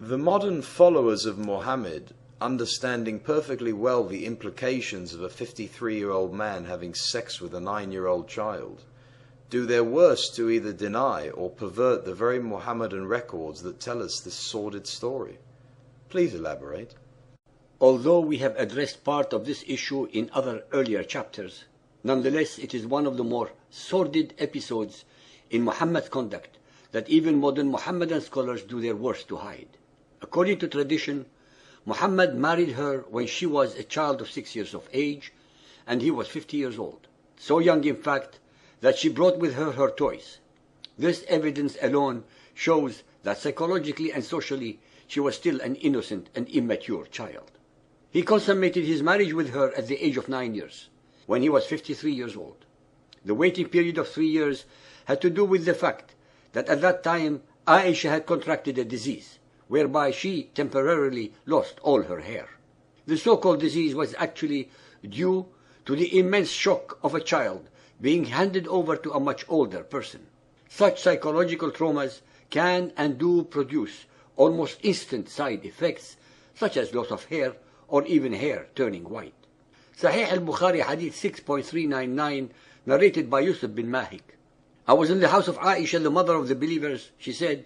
The modern followers of Muhammad, understanding perfectly well the implications of a 53-year-old man having sex with a 9-year-old child, do their worst to either deny or pervert the very Muhammadan records that tell us this sordid story. Please elaborate. Although we have addressed part of this issue in other earlier chapters, nonetheless it is one of the more sordid episodes in Muhammad's conduct that even modern Muhammadan scholars do their worst to hide. According to tradition, Muhammad married her when she was a child of 6 years of age and he was 50 years old. So young, in fact, that she brought with her her toys. This evidence alone shows that psychologically and socially she was still an innocent and immature child. He consummated his marriage with her at the age of 9 years, when he was 53 years old. The waiting period of 3 years had to do with the fact that at that time Aisha had contracted a disease, whereby she temporarily lost all her hair. The so-called disease was actually due to the immense shock of a child being handed over to a much older person. Such psychological traumas can and do produce almost instant side effects, such as loss of hair or even hair turning white. Sahih al-Bukhari Hadith 6.399, narrated by Yusuf bin Mahik. I was in the house of Aisha, the mother of the believers. She said,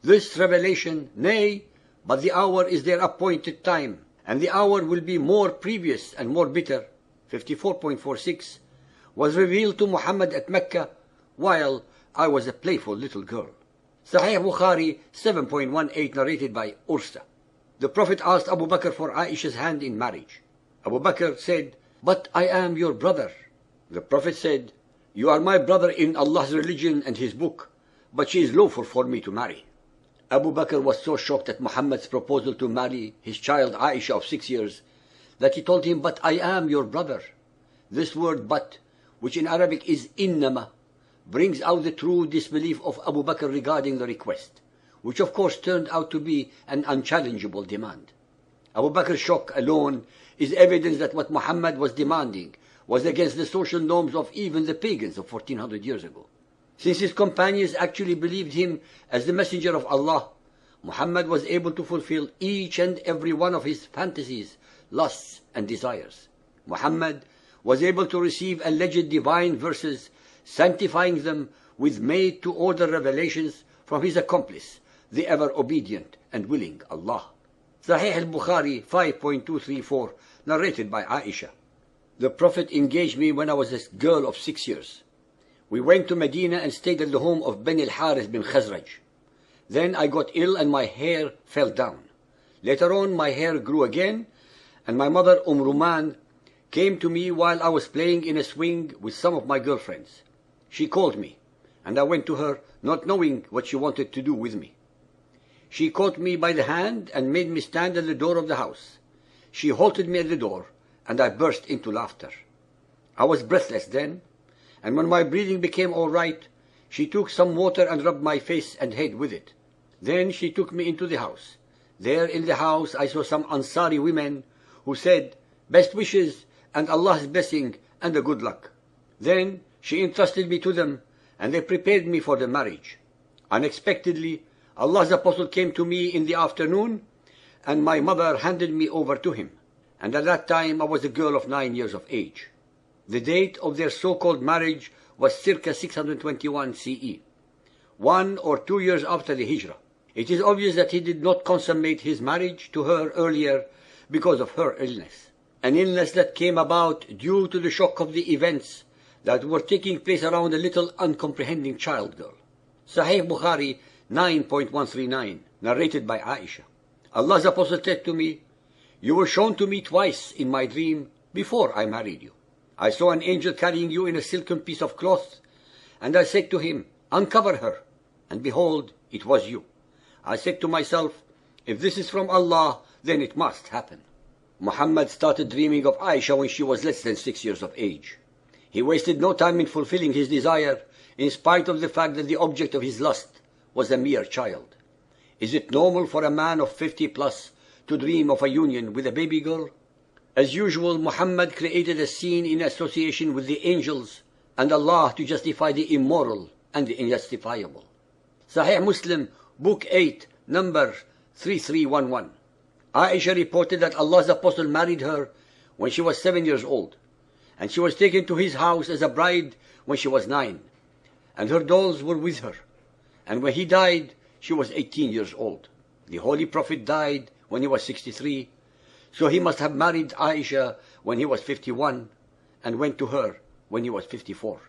"This revelation, nay, but the hour is their appointed time, and the hour will be more previous and more bitter," 54.46, was revealed to Muhammad at Mecca while I was a playful little girl. Sahih Bukhari 7.18, narrated by Ursa. The Prophet asked Abu Bakr for Aisha's hand in marriage. Abu Bakr said, "But I am your brother." The Prophet said, "You are my brother in Allah's religion and His book, but she is lawful for me to marry." Abu Bakr was so shocked at Muhammad's proposal to marry his child Aisha of 6 years that he told him, "But I am your brother." This word "but," which in Arabic is innama, brings out the true disbelief of Abu Bakr regarding the request, which of course turned out to be an unchallengeable demand. Abu Bakr's shock alone is evidence that what Muhammad was demanding was against the social norms of even the pagans of 1400 years ago. Since his companions actually believed him as the messenger of Allah, Muhammad was able to fulfill each and every one of his fantasies, lusts and desires. Muhammad was able to receive alleged divine verses, sanctifying them with made-to-order revelations from his accomplice, the ever-obedient and willing Allah. Sahih al-Bukhari 5.234, narrated by Aisha. The Prophet engaged me when I was a girl of 6 years. We went to Medina and stayed at the home of Ben al-Harith bin Khazraj. Then I got ill and my hair fell down. Later on my hair grew again, and my mother Ruman came to me while I was playing in a swing with some of my girlfriends. She called me, and I went to her, not knowing what she wanted to do with me. She caught me by the hand and made me stand at the door of the house. She halted me at the door, and I burst into laughter. I was breathless then, and when my breathing became all right, she took some water and rubbed my face and head with it. Then she took me into the house. There in the house I saw some Ansari women who said, "Best wishes and Allah's blessing and a good luck." Then she entrusted me to them, and they prepared me for the marriage. Unexpectedly, Allah's apostle came to me in the afternoon, and my mother handed me over to him. And at that time I was a girl of 9 years of age. The date of their so-called marriage was circa 621 CE, 1 or 2 years after the Hijrah. It is obvious that he did not consummate his marriage to her earlier because of her illness, an illness that came about due to the shock of the events that were taking place around a little uncomprehending child girl. Sahih Bukhari 9.139, narrated by Aisha. Allah's apostle said to me, "You were shown to me twice in my dream before I married you. I saw an angel carrying you in a silken piece of cloth, and I said to him, 'Uncover her,' and behold, it was you. I said to myself, 'If this is from Allah, then it must happen.'" Muhammad started dreaming of Aisha when she was less than 6 years of age. He wasted no time in fulfilling his desire, in spite of the fact that the object of his lust was a mere child. Is it normal for a man of 50 plus to dream of a union with a baby girl? As usual, Muhammad created a scene in association with the angels and Allah to justify the immoral and the unjustifiable. Sahih Muslim, Book 8, number 3311. Aisha reported that Allah's Apostle married her when she was 7 years old, and she was taken to his house as a bride when she was 9, and her dolls were with her. And when he died, she was 18 years old. The Holy Prophet died when he was 63, so he must have married Aisha when he was 51 and went to her when he was 54.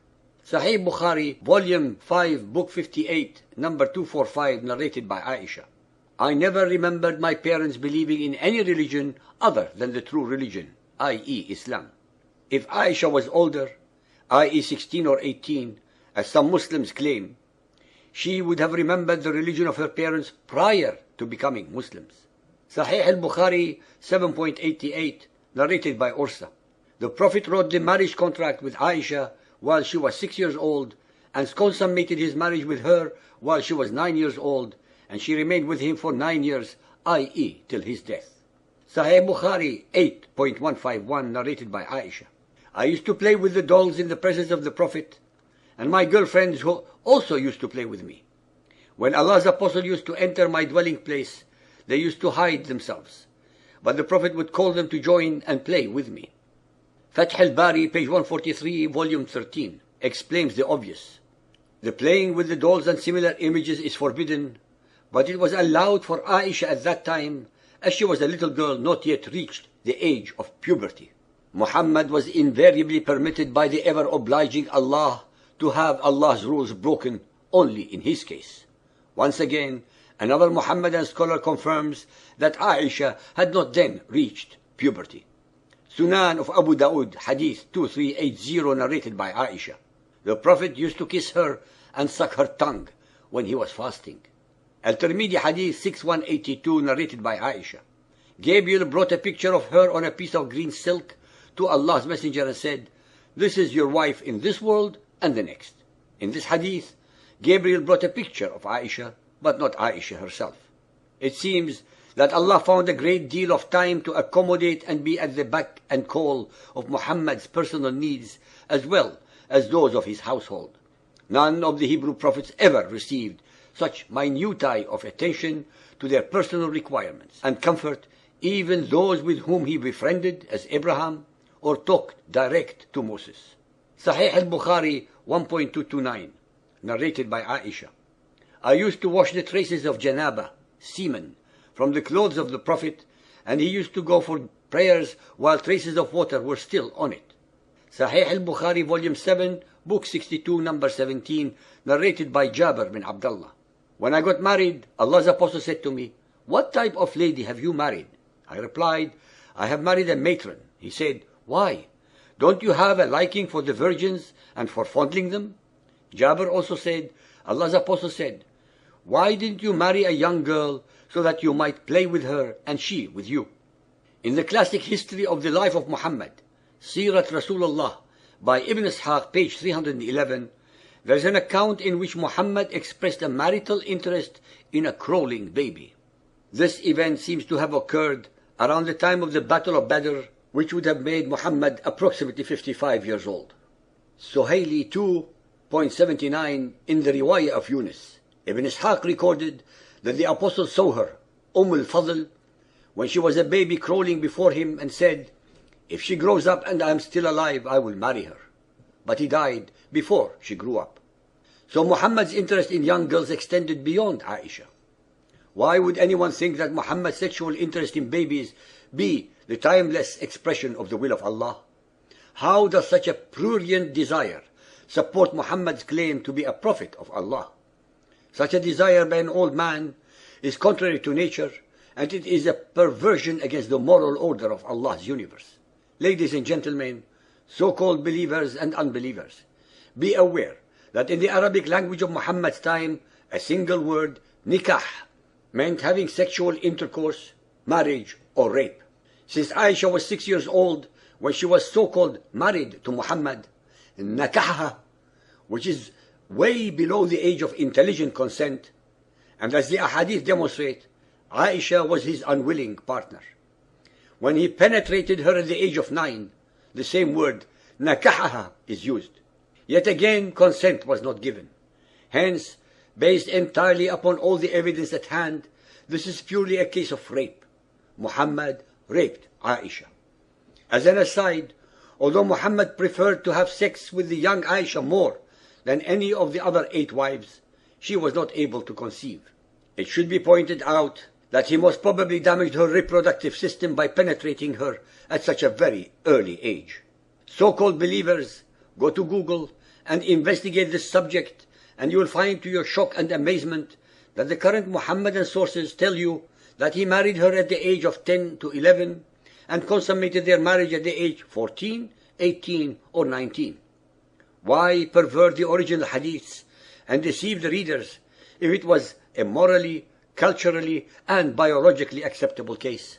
Sahih Bukhari, Volume 5, Book 58, number 245, narrated by Aisha. I never remembered my parents believing in any religion other than the true religion, i.e. Islam. If Aisha was older, i.e. 16 or 18, as some Muslims claim, she would have remembered the religion of her parents prior to becoming Muslims. Sahih al-Bukhari 7.88, narrated by Ursa. The Prophet wrote the marriage contract with Aisha while she was 6 years old, and consummated his marriage with her while she was 9 years old, and she remained with him for 9 years, i.e. till his death. Sahih Bukhari 8.151, narrated by Aisha. I used to play with the dolls in the presence of the Prophet, and my girlfriends who also used to play with me. When Allah's Apostle used to enter my dwelling place, they used to hide themselves, but the Prophet would call them to join and play with me. Fath al-Bari, page 143, volume 13, explains the obvious. The playing with the dolls and similar images is forbidden, but it was allowed for Aisha at that time, as she was a little girl not yet reached the age of puberty. Muhammad was invariably permitted by the ever-obliging Allah to have Allah's rules broken only in his case. Once again, another Muhammadan scholar confirms that Aisha had not then reached puberty. Sunan of Abu Dawood, Hadith 2380, narrated by Aisha. The Prophet used to kiss her and suck her tongue when he was fasting. Al-Tirmidhi, Hadith 6182, narrated by Aisha. Gabriel brought a picture of her on a piece of green silk to Allah's Messenger and said, "This is your wife in this world and the next." In this hadith, Gabriel brought a picture of Aisha, but not Aisha herself. It seems that Allah found a great deal of time to accommodate and be at the beck and call of Muhammad's personal needs as well as those of his household. None of the Hebrew prophets ever received such minutiae of attention to their personal requirements and comfort, even those with whom he befriended, as Abraham, or talked direct to Moses. Sahih al-Bukhari 1.229, narrated by Aisha. I used to wash the traces of janaba, semen, from the clothes of the Prophet, and he used to go for prayers while traces of water were still on it. Sahih al-Bukhari, volume 7, book 62, number 17, narrated by Jabir bin Abdullah. When I got married, Allah's Apostle said to me, "What type of lady have you married?" I replied, "I have married a matron." He said, "Why? Don't you have a liking for the virgins and for fondling them?" Jabir also said, Allah's Apostle said, "Why didn't you marry a young girl so that you might play with her and she with you?" In the classic history of the life of Muhammad, Sirat Rasulullah, by Ibn Ishaq, page 311, there is an account in which Muhammad expressed a marital interest in a crawling baby. This event seems to have occurred around the time of the Battle of Badr, which would have made Muhammad approximately 55 years old. Suhaili 2.79 in the Riwayah of Yunus. Ibn Ishaq recorded that the Apostle saw her, al-Fadl, when she was a baby crawling before him, and said, "If she grows up and I am still alive, I will marry her." But he died before she grew up. So Muhammad's interest in young girls extended beyond Aisha. Why would anyone think that Muhammad's sexual interest in babies be the timeless expression of the will of Allah? How does such a prurient desire support Muhammad's claim to be a prophet of Allah? Such a desire by an old man is contrary to nature, and it is a perversion against the moral order of Allah's universe. Ladies and gentlemen, so-called believers and unbelievers, be aware that in the Arabic language of Muhammad's time, a single word, nikah, meant having sexual intercourse, marriage, or rape. Since Aisha was 6 years old when she was so-called married to Muhammad, nakaha, which is way below the age of intelligent consent, and as the ahadith demonstrate, Aisha was his unwilling partner. When he penetrated her at the age of 9, the same word, nakahaha, is used. Yet again, consent was not given. Hence, based entirely upon all the evidence at hand, This is purely a case of rape. Muhammad raped Aisha. As an aside, although Muhammad preferred to have sex with the young Aisha more than any of the other 8 wives, she was not able to conceive. It should be pointed out that he most probably damaged her reproductive system by penetrating her at such a very early age. So-called believers, go to Google and investigate this subject, and you will find to your shock and amazement that the current Muhammadan sources tell you that he married her at the age of 10 to 11 and consummated their marriage at the age 14, 18 or 19. Why pervert the original hadiths and deceive the readers if it was a morally, culturally and biologically acceptable case?